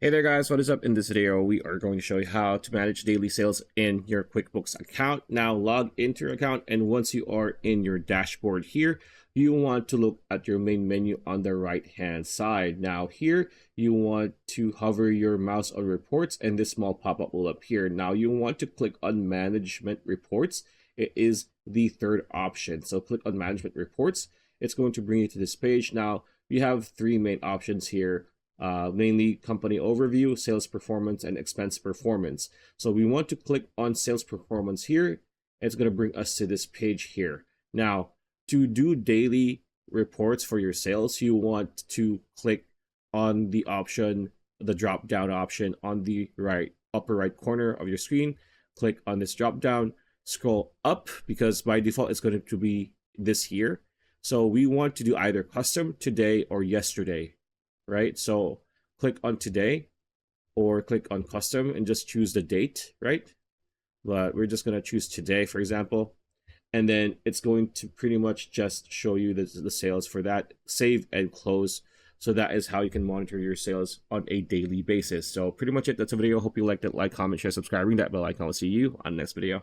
Hey there guys, what is up? In this video, we are going to show you how to manage daily sales in your QuickBooks account. Now log into your account, and once you are in your dashboard here, you want to look at your main menu on the right hand side. Now here, you want to hover your mouse on reports and this small pop-up will appear. Now you want to click on management reports. It is the third option. So click on management reports. It's going to bring you to this page. Now you have three main options here. Mainly company overview, sales performance, and expense performance. So we want to click on sales performance here. It's going to bring us to this page here. Now, to do daily reports for your sales, you want to click on the option, the drop down option on the upper right corner of your screen. Click on this drop down, scroll up because by default it's going to be this here. So we want to do either custom, today, or yesterday. Right? So click on today or click on custom and just choose the date, right? But we're just going to choose today, for example. And then it's going to pretty much just show you the sales for that. Save and close. So that is how you can monitor your sales on a daily basis. So pretty much it. That's a video. Hope you liked it. Like, comment, share, subscribe, ring that bell icon. I'll see you on the next video.